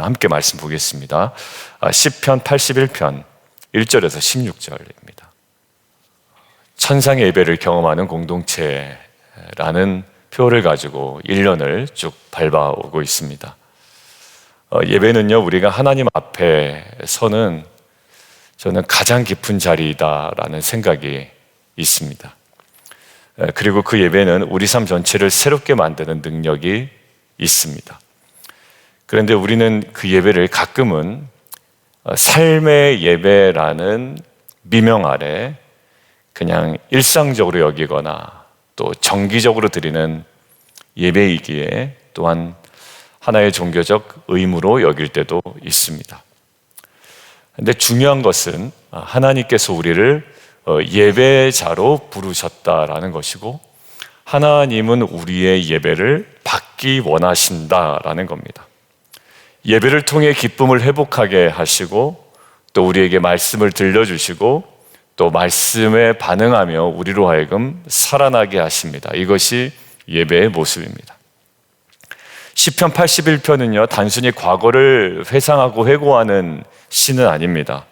함께 말씀 보겠습니다. 시편 81편 1절에서 16절입니다. 천상의 예배를 경험하는 공동체라는 표를 가지고 1년을 쭉 밟아오고 있습니다. 예배는요, 우리가 하나님 앞에 서는 저는 가장 깊은 자리이다라는 생각이 있습니다. 그리고 그 예배는 우리 삶 전체를 새롭게 만드는 능력이 있습니다. 그런데 우리는 그 예배를 가끔은 삶의 예배라는 미명 아래 그냥 일상적으로 여기거나 또 정기적으로 드리는 예배이기에 또한 하나의 종교적 의무로 여길 때도 있습니다. 그런데 중요한 것은 하나님께서 우리를 예배자로 부르셨다라는 것이고 하나님은 우리의 예배를 받기 원하신다라는 겁니다. 예배를 통해 기쁨을 회복하게 하시고 또 우리에게 말씀을 들려주시고 또 말씀에 반응하며 우리로 하여금 살아나게 하십니다. 이것이 예배의 모습입니다. 시편 81편은요, 단순히 과거를 회상하고 회고하는 시는 아닙니다.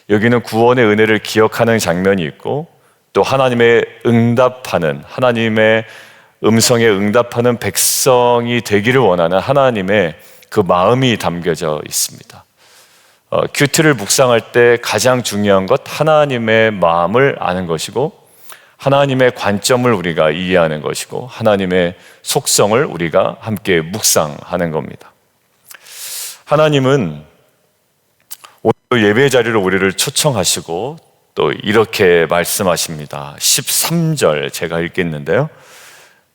여기는 구원의 은혜를 기억하는 장면이 있고 또 하나님의 응답하는, 하나님의 음성에 응답하는 백성이 되기를 원하는 하나님의 그 마음이 담겨져 있습니다. 큐티를 묵상할 때 가장 중요한 것, 하나님의 마음을 아는 것이고 하나님의 관점을 우리가 이해하는 것이고 하나님의 속성을 우리가 함께 묵상하는 겁니다. 하나님은 오늘 예배 자리로 우리를 초청하시고 또 이렇게 말씀하십니다. 13절 제가 읽겠는데요.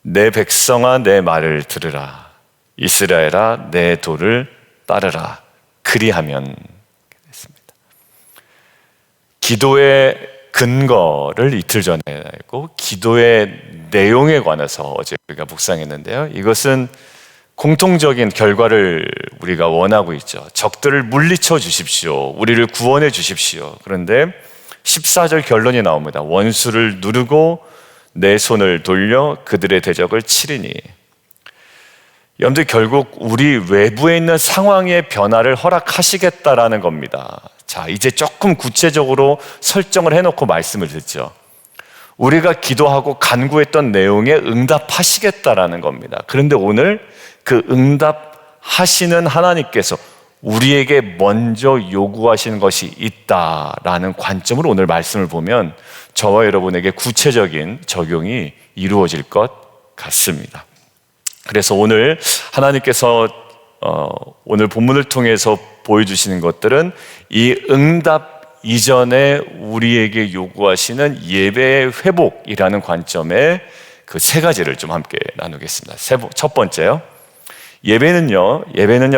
내 백성아 내 말을 들으라. 이스라엘아 내 도를 따르라. 그리하면. 기도의 근거를 이틀 전에 했고 기도의 내용에 관해서 어제 우리가 묵상했는데요. 이것은 공통적인 결과를 우리가 원하고 있죠. 적들을 물리쳐 주십시오. 우리를 구원해 주십시오. 그런데 14절 결론이 나옵니다. 원수를 누르고 내 손을 돌려 그들의 대적을 치리니. 여러분들 결국 우리 외부에 있는 상황의 변화를 허락하시겠다라는 겁니다. 자, 이제 조금 구체적으로 설정을 해놓고 말씀을 듣죠. 우리가 기도하고 간구했던 내용에 응답하시겠다라는 겁니다. 그런데 오늘 그 응답하시는 하나님께서 우리에게 먼저 요구하시는 것이 있다라는 관점으로 오늘 말씀을 보면 저와 여러분에게 구체적인 적용이 이루어질 것 같습니다. 그래서 오늘 하나님께서 오늘 본문을 통해서 보여주시는 것들은 이 응답 이전에 우리에게 요구하시는 예배의 회복이라는 관점의 그 세 가지를 좀 함께 나누겠습니다. 첫 번째요. 예배는요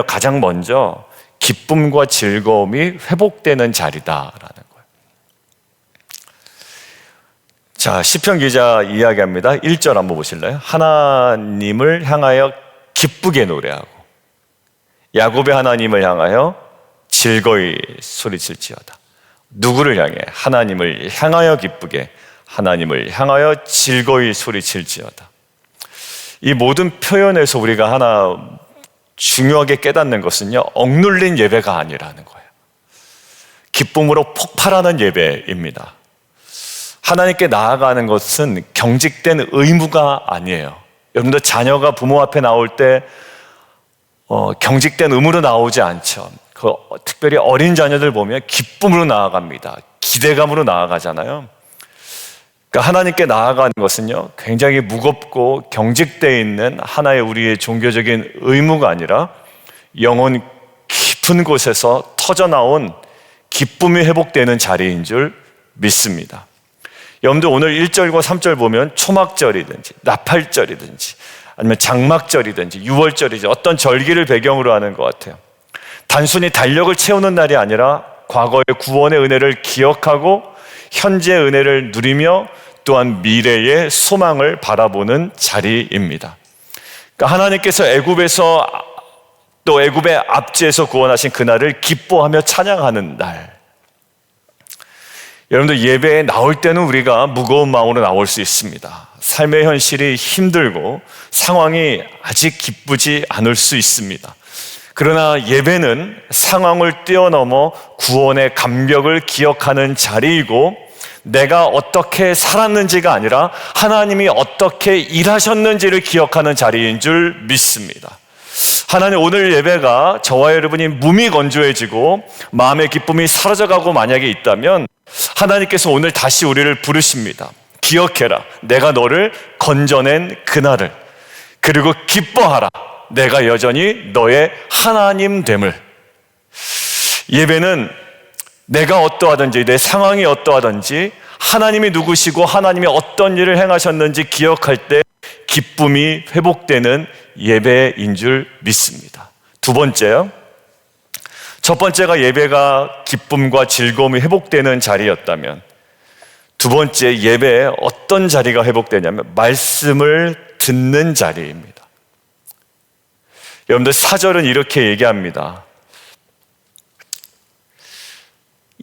가장 먼저 기쁨과 즐거움이 회복되는 자리다라는 거예요. 자, 시편 기자 이야기합니다. 1절 한번 보실래요? 하나님을 향하여 기쁘게 노래하고 야곱의 하나님을 향하여 즐거이 소리칠지어다. 누구를 향해? 하나님을 향하여 기쁘게, 하나님을 향하여 즐거이 소리칠지어다. 이 모든 표현에서 우리가 하나 중요하게 깨닫는 것은요, 억눌린 예배가 아니라는 거예요. 기쁨으로 폭발하는 예배입니다. 하나님께 나아가는 것은 경직된 의무가 아니에요. 여러분들 자녀가 부모 앞에 나올 때 경직된 의무로 나오지 않죠. 특별히 어린 자녀들 보면 기쁨으로 나아갑니다. 기대감으로 나아가잖아요. 그러니까 하나님께 나아가는 것은요, 굉장히 무겁고 경직되어 있는 하나의 우리의 종교적인 의무가 아니라 영혼 깊은 곳에서 터져나온 기쁨이 회복되는 자리인 줄 믿습니다. 여러분들 오늘 1절과 3절 보면 초막절이든지 나팔절이든지 아니면 장막절이든지 6월절이든지 어떤 절기를 배경으로 하는 것 같아요. 단순히 달력을 채우는 날이 아니라 과거의 구원의 은혜를 기억하고 현재의 은혜를 누리며 또한 미래의 소망을 바라보는 자리입니다. 그러니까 하나님께서 애굽에서 또 애굽의 압제에서 구원하신 그날을 기뻐하며 찬양하는 날. 여러분들 예배에 나올 때는 우리가 무거운 마음으로 나올 수 있습니다. 삶의 현실이 힘들고 상황이 아직 기쁘지 않을 수 있습니다. 그러나 예배는 상황을 뛰어넘어 구원의 감격을 기억하는 자리이고, 내가 어떻게 살았는지가 아니라 하나님이 어떻게 일하셨는지를 기억하는 자리인 줄 믿습니다. 하나님, 오늘 예배가 저와 여러분이 몸이 건조해지고 마음의 기쁨이 사라져가고 만약에 있다면 하나님께서 오늘 다시 우리를 부르십니다. 기억해라, 내가 너를 건져낸 그날을. 그리고 기뻐하라, 내가 여전히 너의 하나님 됨을. 예배는 내가 어떠하든지, 내 상황이 어떠하든지 하나님이 누구시고 하나님이 어떤 일을 행하셨는지 기억할 때 기쁨이 회복되는 예배인 줄 믿습니다. 두 번째요. 첫 번째가 예배가 기쁨과 즐거움이 회복되는 자리였다면, 두 번째 예배에 어떤 자리가 회복되냐면 말씀을 듣는 자리입니다. 여러분들, 사절은 이렇게 얘기합니다.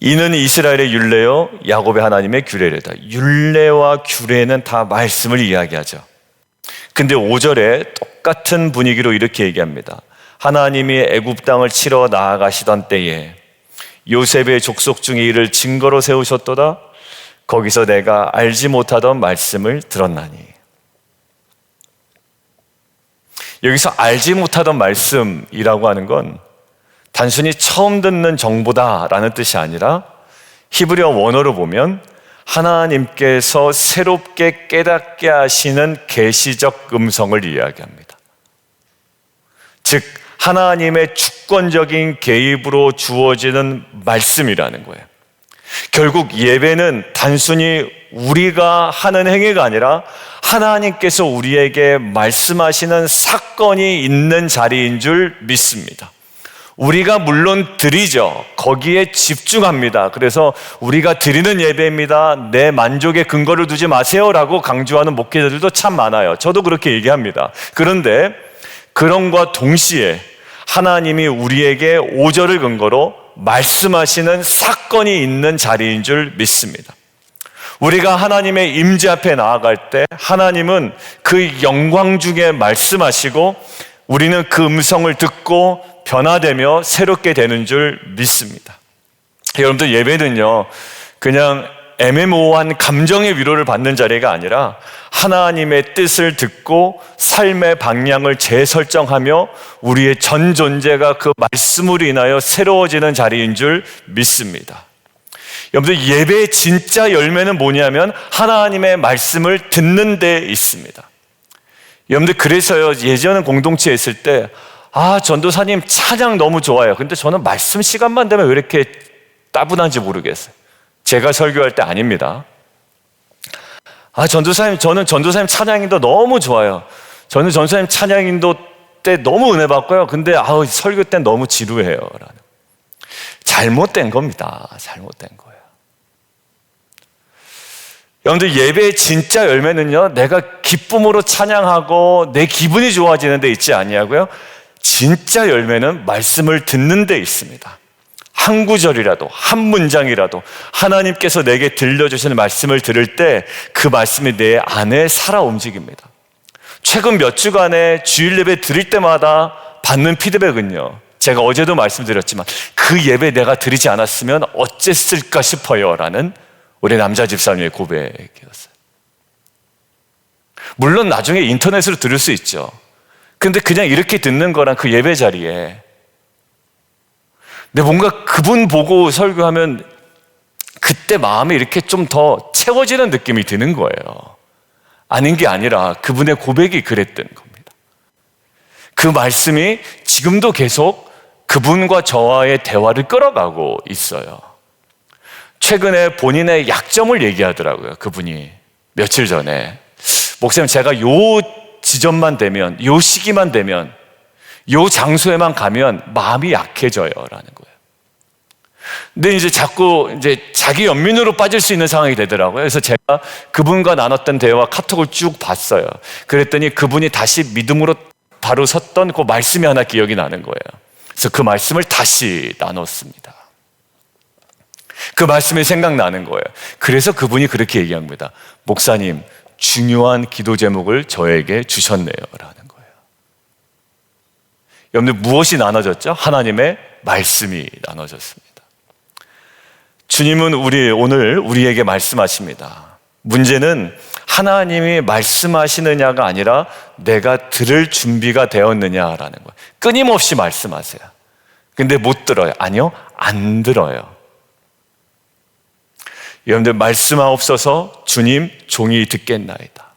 이는 이스라엘의 율례요 야곱의 하나님의 규례래다. 율례와 규례는 다 말씀을 이야기하죠. 근데 5절에 똑같은 분위기로 이렇게 얘기합니다. 하나님이 애굽 땅을 치러 나아가시던 때에 요셉의 족속 중에 이를 증거로 세우셨도다. 거기서 내가 알지 못하던 말씀을 들었나니. 여기서 알지 못하던 말씀이라고 하는 건 단순히 처음 듣는 정보다라는 뜻이 아니라 히브리어 원어로 보면 하나님께서 새롭게 깨닫게 하시는 계시적 음성을 이야기합니다. 즉, 하나님의 주권적인 개입으로 주어지는 말씀이라는 거예요. 결국 예배는 단순히 우리가 하는 행위가 아니라 하나님께서 우리에게 말씀하시는 사건이 있는 자리인 줄 믿습니다. 우리가 물론 드리죠. 거기에 집중합니다. 그래서 우리가 드리는 예배입니다, 내 만족에 근거를 두지 마세요라고 강조하는 목회자들도 참 많아요. 저도 그렇게 얘기합니다. 그런데 그런과 동시에 하나님이 우리에게 5절을 근거로 말씀하시는 사건이 있는 자리인 줄 믿습니다. 우리가 하나님의 임재 앞에 나아갈 때 하나님은 그 영광 중에 말씀하시고 우리는 그 음성을 듣고 변화되며 새롭게 되는 줄 믿습니다. 여러분들, 예배는요 그냥 애매모호한 감정의 위로를 받는 자리가 아니라 하나님의 뜻을 듣고 삶의 방향을 재설정하며 우리의 전 존재가 그 말씀으로 인하여 새로워지는 자리인 줄 믿습니다. 여러분들, 예배의 진짜 열매는 뭐냐면 하나님의 말씀을 듣는 데 있습니다. 여러분들, 그래서요 예전에 공동체에 있을 때 전도사님 찬양 너무 좋아요. 근데 저는 말씀 시간만 되면 왜 이렇게 따분한지 모르겠어요. 제가 설교할 때 아닙니다. 전도사님, 저는 전도사님 찬양인도 너무 좋아요. 저는 전도사님 찬양인도 때 너무 은혜 받고요. 근데 설교 때 너무 지루해요. 라는. 잘못된 겁니다. 잘못된 거예요. 여러분들, 예배의 진짜 열매는요 내가 기쁨으로 찬양하고 내 기분이 좋아지는 데 있지 아니하고요, 진짜 열매는 말씀을 듣는 데 있습니다. 한 구절이라도, 한 문장이라도 하나님께서 내게 들려주시는 말씀을 들을 때 그 말씀이 내 안에 살아 움직입니다. 최근 몇 주간에 주일 예배 드릴 때마다 받는 피드백은요, 제가 어제도 말씀드렸지만 그 예배 내가 드리지 않았으면 어쨌을까 싶어요 라는 우리 남자 집사님의 고백이었어요. 물론 나중에 인터넷으로 들을 수 있죠. 근데 그냥 이렇게 듣는 거랑 그 예배 자리에 근데 뭔가 그분 보고 설교하면 그때 마음이 이렇게 좀 더 채워지는 느낌이 드는 거예요. 아닌 게 아니라 그분의 고백이 그랬던 겁니다. 그 말씀이 지금도 계속 그분과 저와의 대화를 끌어가고 있어요. 최근에 본인의 약점을 얘기하더라고요. 그분이 며칠 전에 목사님, 제가 요 지점만 되면, 요 시기만 되면, 요 장소에만 가면 마음이 약해져요 라는 거예요. 근데 이제 자꾸 자기 연민으로 빠질 수 있는 상황이 되더라고요. 그래서 제가 그분과 나눴던 대화 카톡을 쭉 봤어요. 그랬더니 그분이 다시 믿음으로 바로 섰던 그 말씀이 하나 기억이 나는 거예요. 그래서 그 말씀을 다시 나눴습니다. 그 말씀이 생각나는 거예요. 그래서 그분이 그렇게 얘기합니다. 목사님, 중요한 기도 제목을 저에게 주셨네요 라는 거예요. 여러분들 무엇이 나눠졌죠? 하나님의 말씀이 나눠졌습니다. 주님은 오늘 우리에게 말씀하십니다. 문제는 하나님이 말씀하시느냐가 아니라 내가 들을 준비가 되었느냐라는 거예요. 끊임없이 말씀하세요. 근데 못 들어요. 아니요, 안 들어요. 여러분들 말씀하옵소서 주님 종이 듣겠나이다.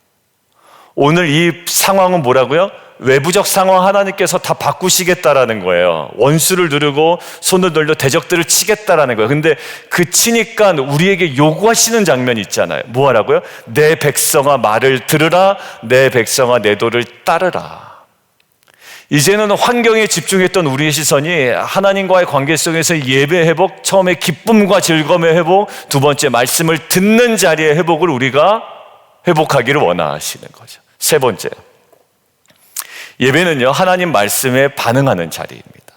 오늘 이 상황은 뭐라고요? 외부적 상황 하나님께서 다 바꾸시겠다라는 거예요. 원수를 누르고 손을 들려 대적들을 치겠다라는 거예요. 근데 그 치니까 우리에게 요구하시는 장면이 있잖아요. 뭐 하라고요? 내 백성아 말을 들으라, 내 백성아 내 도를 따르라. 이제는 환경에 집중했던 우리의 시선이 하나님과의 관계 속에서 예배 회복, 처음에 기쁨과 즐거움의 회복, 두 번째 말씀을 듣는 자리의 회복을 우리가 회복하기를 원하시는 거죠. 세 번째, 예배는요 하나님 말씀에 반응하는 자리입니다.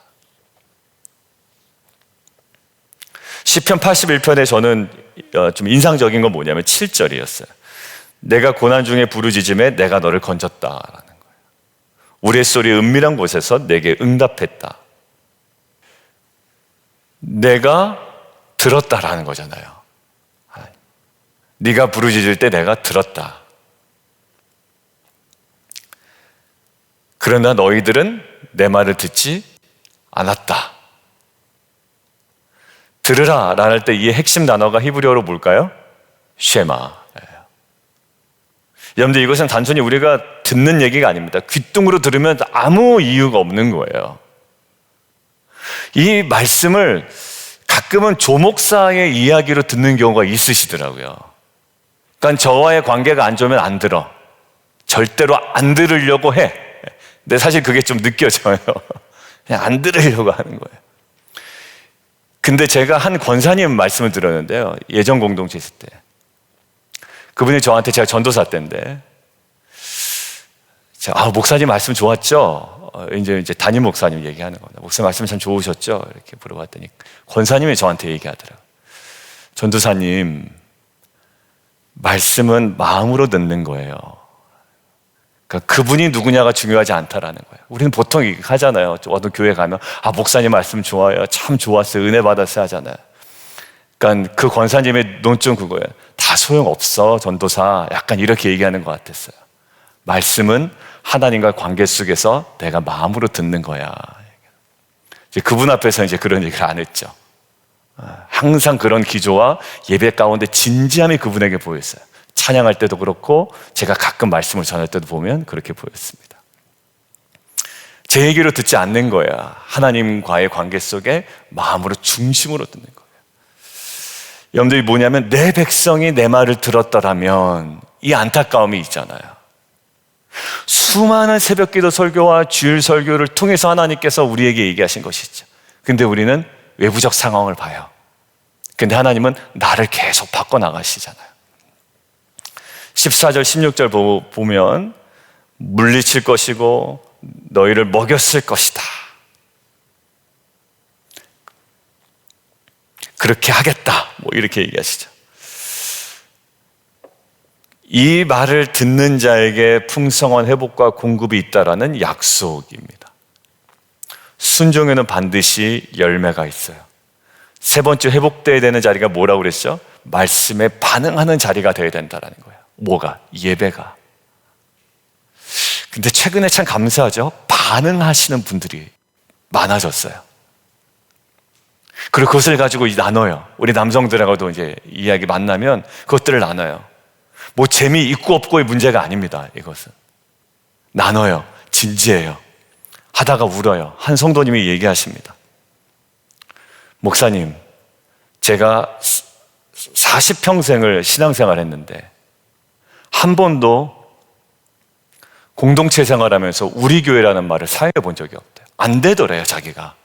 시편 81편에 저는 좀 인상적인 건 뭐냐면 7절이었어요. 내가 고난 중에 부르짖음에 내가 너를 건졌다라는 거예요. 우레소리 은밀한 곳에서 내게 응답했다. 내가 들었다라는 거잖아요. 네가 부르짖을 때 내가 들었다. 그러나 너희들은 내 말을 듣지 않았다. 들으라 라는 할 때 이 핵심 단어가 히브리어로 뭘까요? 쉐마. 여러분들 이것은 단순히 우리가 듣는 얘기가 아닙니다. 귓등으로 들으면 아무 이유가 없는 거예요. 이 말씀을 가끔은 조목사의 이야기로 듣는 경우가 있으시더라고요. 그러니까 저와의 관계가 안 좋으면 안 들어. 절대로 안 들으려고 해. 근데 사실 그게 좀 느껴져요. 그냥 안 들으려고 하는 거예요. 근데 제가 한 권사님 말씀을 들었는데요. 예전 공동체 있을 때. 그분이 저한테 제가 전도사 때인데, 목사님 말씀 좋았죠? 이제 담임 목사님 얘기하는 겁니다. 목사님 말씀 참 좋으셨죠? 이렇게 물어봤더니 권사님이 저한테 얘기하더라고요. 전도사님, 말씀은 마음으로 듣는 거예요. 그러니까 그분이 누구냐가 중요하지 않다라는 거예요. 우리는 보통 이렇게 하잖아요. 어떤 교회 가면 목사님 말씀 좋아요. 참 좋았어요. 은혜 받았어요 하잖아요. 그러니까 그 권사님의 논점 그거예요. 다 소용없어 전도사. 약간 이렇게 얘기하는 것 같았어요. 말씀은 하나님과 관계 속에서 내가 마음으로 듣는 거야. 이제 그분 앞에서 이제 그런 얘기를 안 했죠. 항상 그런 기조와 예배 가운데 진지함이 그분에게 보였어요. 찬양할 때도 그렇고 제가 가끔 말씀을 전할 때도 보면 그렇게 보였습니다. 제 얘기로 듣지 않는 거야. 하나님과의 관계 속에 마음으로 중심으로 듣는 거예요. 여러분들이 뭐냐면 내 백성이 내 말을 들었더라면 이 안타까움이 있잖아요. 수많은 새벽기도 설교와 주일 설교를 통해서 하나님께서 우리에게 얘기하신 것이죠. 근데 우리는 외부적 상황을 봐요. 근데 하나님은 나를 계속 바꿔나가시잖아요. 14절 16절 보면 물리칠 것이고 너희를 먹였을 것이다. 그렇게 하겠다. 이렇게 얘기하시죠. 이 말을 듣는 자에게 풍성한 회복과 공급이 있다라는 약속입니다. 순종에는 반드시 열매가 있어요. 세 번째 회복되어야 되는 자리가 뭐라고 그랬죠? 말씀에 반응하는 자리가 되어야 된다는 거예요. 뭐가? 예배가. 근데 최근에 참 감사하죠? 반응하시는 분들이 많아졌어요. 그리고 그것을 가지고 나눠요. 우리 남성들하고도 이제 이야기 만나면 그것들을 나눠요. 재미 있고 없고의 문제가 아닙니다. 이것은 나눠요. 진지해요. 하다가 울어요. 한 성도님이 얘기하십니다. 목사님, 제가 40평생을 신앙생활 했는데 한 번도 공동체 생활하면서 우리 교회라는 말을 사용해 본 적이 없대요. 안 되더래요, 자기가.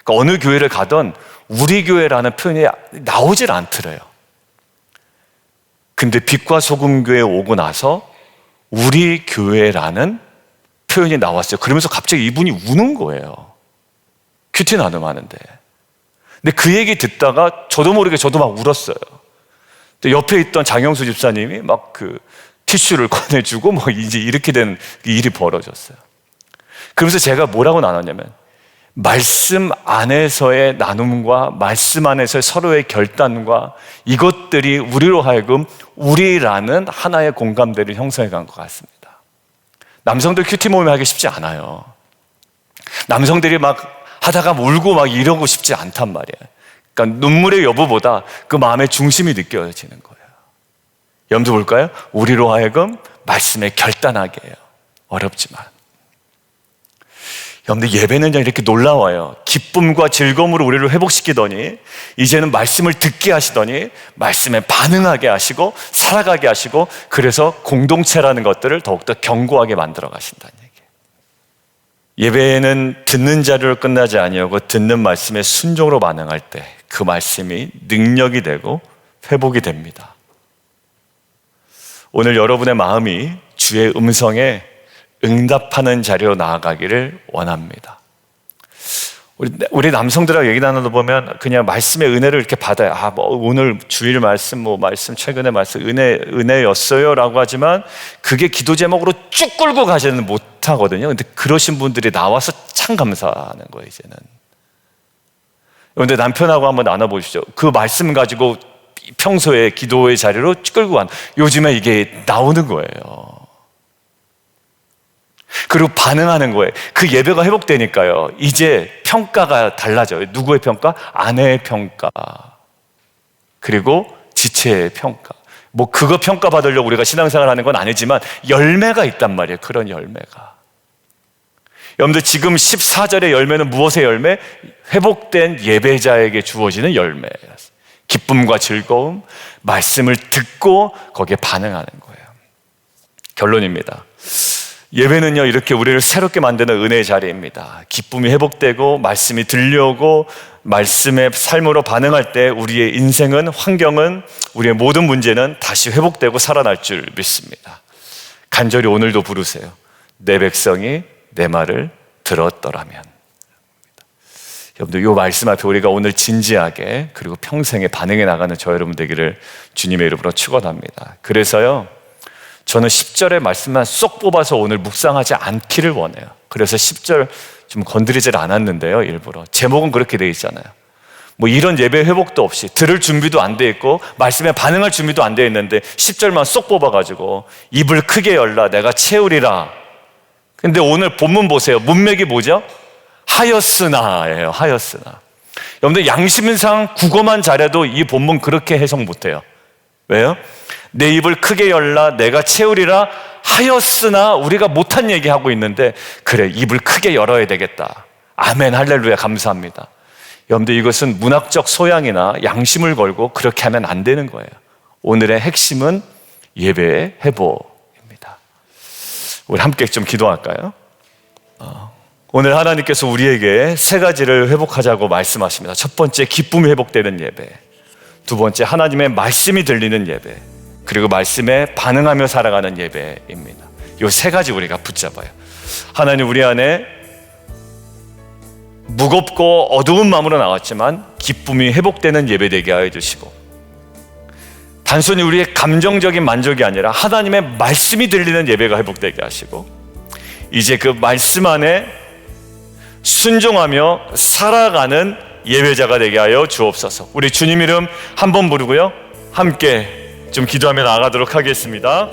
그러니까 어느 교회를 가던 우리 교회라는 표현이 나오질 않더래요. 근데 빛과 소금 교회에 오고 나서 우리 교회라는 표현이 나왔어요. 그러면서 갑자기 이분이 우는 거예요. 큐티 나눔하는데. 근데 그 얘기 듣다가 저도 모르게 저도 막 울었어요. 근데 옆에 있던 장영수 집사님이 막 그 티슈를 꺼내주고 이제 이렇게 된 일이 벌어졌어요. 그러면서 제가 뭐라고 나눴냐면, 말씀 안에서의 나눔과 말씀 안에서의 서로의 결단과 이것들이 우리로 하여금 우리라는 하나의 공감대를 형성해 간 것 같습니다. 남성들 큐티 모임 하기 쉽지 않아요. 남성들이 막 하다가 울고 막 이러고 싶지 않단 말이에요. 그러니까 눈물의 여부보다 그 마음의 중심이 느껴지는 거예요. 염두 볼까요? 우리로 하여금 말씀에 결단하게 해요. 어렵지만. 여러분들, 예배는요 이렇게 놀라워요. 기쁨과 즐거움으로 우리를 회복시키더니 이제는 말씀을 듣게 하시더니 말씀에 반응하게 하시고 살아가게 하시고, 그래서 공동체라는 것들을 더욱더 견고하게 만들어 가신다는 얘기예요. 예배는 듣는 자리로 끝나지 아니하고 듣는 말씀에 순종으로 반응할 때 그 말씀이 능력이 되고 회복이 됩니다. 오늘 여러분의 마음이 주의 음성에 응답하는 자리로 나아가기를 원합니다. 우리 남성들하고 얘기 나누다 보면 그냥 말씀의 은혜를 이렇게 받아요. 오늘 주일 말씀, 말씀, 최근의 말씀, 은혜였어요 라고 하지만 그게 기도 제목으로 쭉 끌고 가지는 못하거든요. 근데 그러신 분들이 나와서 참 감사하는 거예요, 이제는. 그런데 남편하고 한번 나눠보시죠. 그 말씀 가지고 평소에 기도의 자리로 끌고 간, 요즘에 이게 나오는 거예요. 그리고 반응하는 거예요. 그 예배가 회복되니까요, 이제 평가가 달라져요. 누구의 평가? 아내의 평가, 그리고 지체의 평가. 그거 평가받으려고 우리가 신앙생활 하는 건 아니지만 열매가 있단 말이에요. 그런 열매가. 여러분들, 지금 14절의 열매는 무엇의 열매? 회복된 예배자에게 주어지는 열매예요. 기쁨과 즐거움, 말씀을 듣고 거기에 반응하는 거예요. 결론입니다. 예배는요 이렇게 우리를 새롭게 만드는 은혜의 자리입니다. 기쁨이 회복되고 말씀이 들려오고 말씀의 삶으로 반응할 때 우리의 인생은, 환경은, 우리의 모든 문제는 다시 회복되고 살아날 줄 믿습니다. 간절히 오늘도 부르세요. 내 백성이 내 말을 들었더라면. 여러분들, 이 말씀 앞에 우리가 오늘 진지하게 그리고 평생에 반응해 나가는 저 여러분 되기를 주님의 이름으로 축원합니다. 그래서요, 저는 10절의 말씀만 쏙 뽑아서 오늘 묵상하지 않기를 원해요. 그래서 10절 좀 건드리질 않았는데요, 일부러. 제목은 그렇게 되어 있잖아요. 이런 예배 회복도 없이 들을 준비도 안 돼 있고 말씀에 반응할 준비도 안 돼 있는데 10절만 쏙 뽑아가지고 입을 크게 열라 내가 채우리라. 근데 오늘 본문 보세요. 문맥이 뭐죠? 하였으나예요. 하였으나. 여러분들, 양심상 국어만 잘해도 이 본문 그렇게 해석 못해요. 왜요? 내 입을 크게 열라 내가 채우리라 하였으나, 우리가 못한 얘기하고 있는데, 그래, 입을 크게 열어야 되겠다. 아멘, 할렐루야, 감사합니다. 여러분들, 이것은 문학적 소양이나 양심을 걸고 그렇게 하면 안 되는 거예요. 오늘의 핵심은 예배의 회복입니다. 우리 함께 좀 기도할까요? 오늘 하나님께서 우리에게 세 가지를 회복하자고 말씀하십니다. 첫 번째, 기쁨이 회복되는 예배. 두 번째, 하나님의 말씀이 들리는 예배. 그리고 말씀에 반응하며 살아가는 예배입니다. 이 세 가지 우리가 붙잡아요. 하나님, 우리 안에 무겁고 어두운 마음으로 나왔지만 기쁨이 회복되는 예배 되게 하여 주시고, 단순히 우리의 감정적인 만족이 아니라 하나님의 말씀이 들리는 예배가 회복되게 하시고, 이제 그 말씀 안에 순종하며 살아가는 예배자가 되게 하여 주옵소서. 우리 주님 이름 한번 부르고요, 함께 좀 기도하며 나아가도록 하겠습니다.